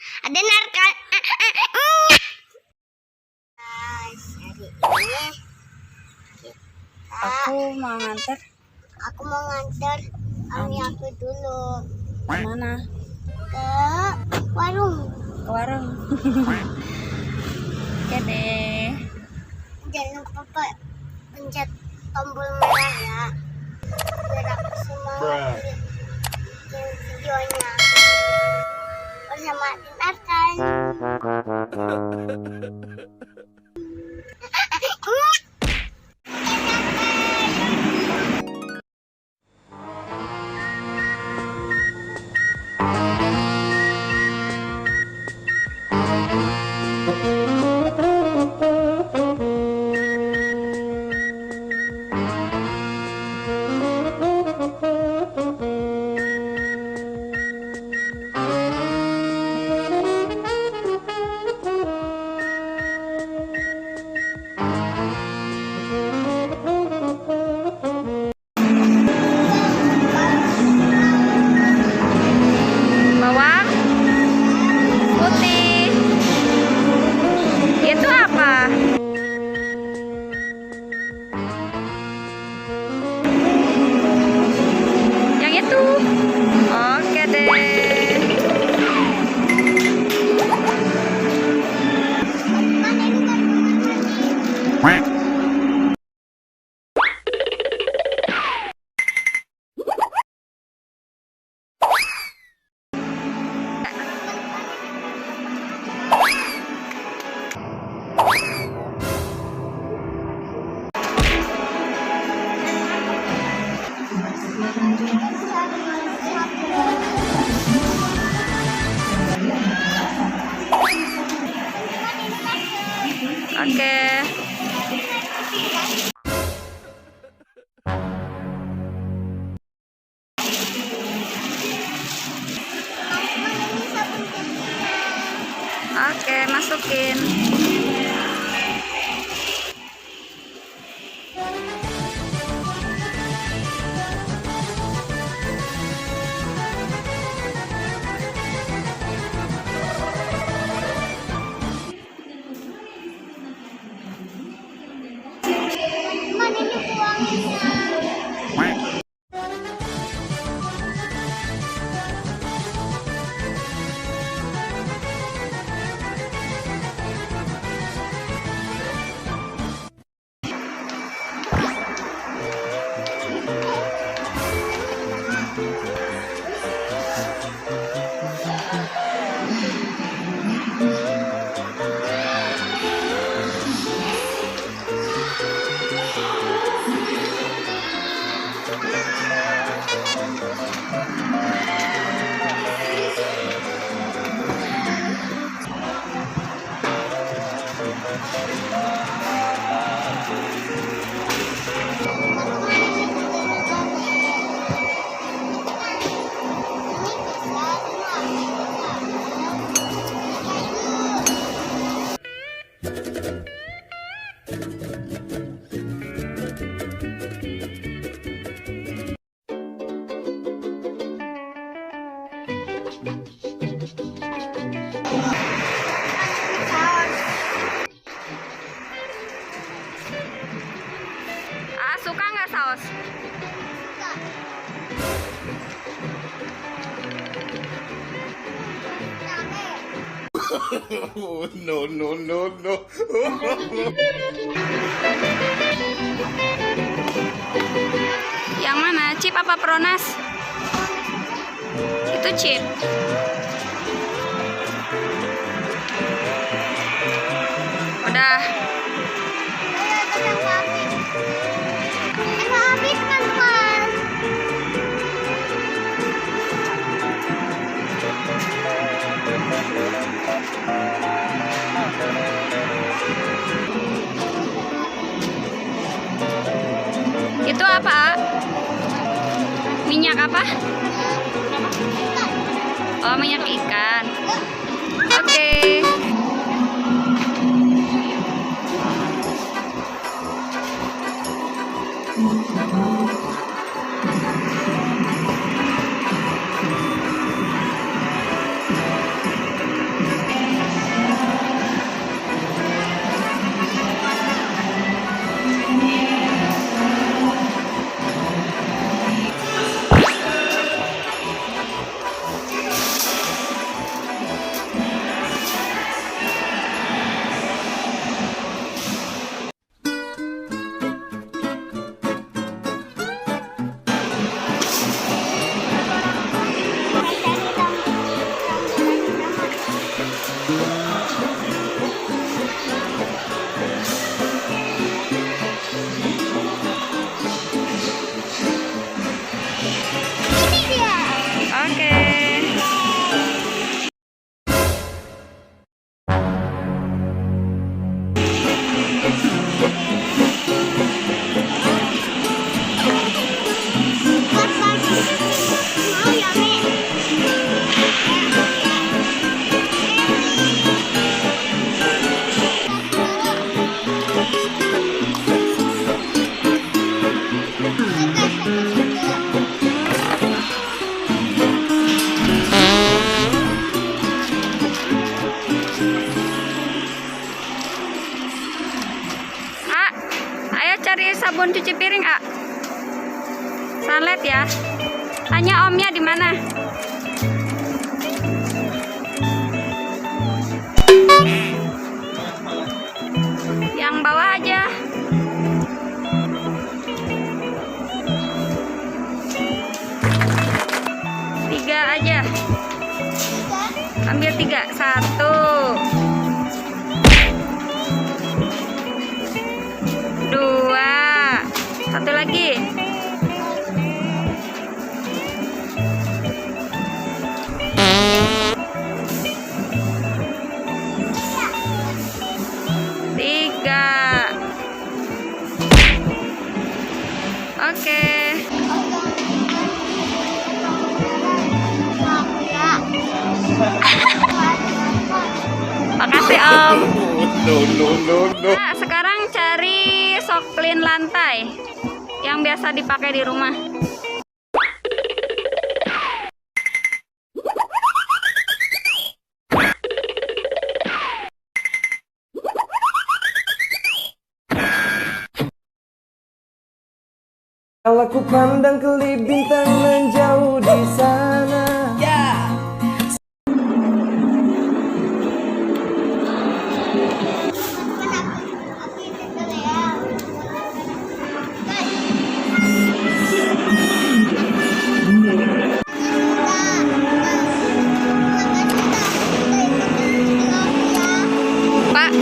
Ada narkal. Aku mau nganter. Aku mau nganter Ami aku dulu. Mana? Ke warung. Ke warung. Oke deh. Jangan lupa pencet tombol merah ya. Biar aku semangat bikin videonya. Bersama Narkan. Bawang putih. Itu apa? Yang itu. Oke deh. Oke. Oke, masukin. Mana ini uangnya? Suka nggak saus? No, no, no, no. Yang mana? Chip apa Pronas? Itu chip. Udah. Itu apa? Minyak apa? Oh, minyak ikan. Oke. cuci piring, A. Sunlight ya. Tanya omnya di mana? Yang bawah aja. Tiga aja. Ambil 3. 1 2. Satu lagi. Tiga. Oke. Makasih Om. No. Nah, sekarang cari sok clean lantai yang biasa dipakai di rumah. Kalau ku pandang kelip bintang menjauh di sana. Pak,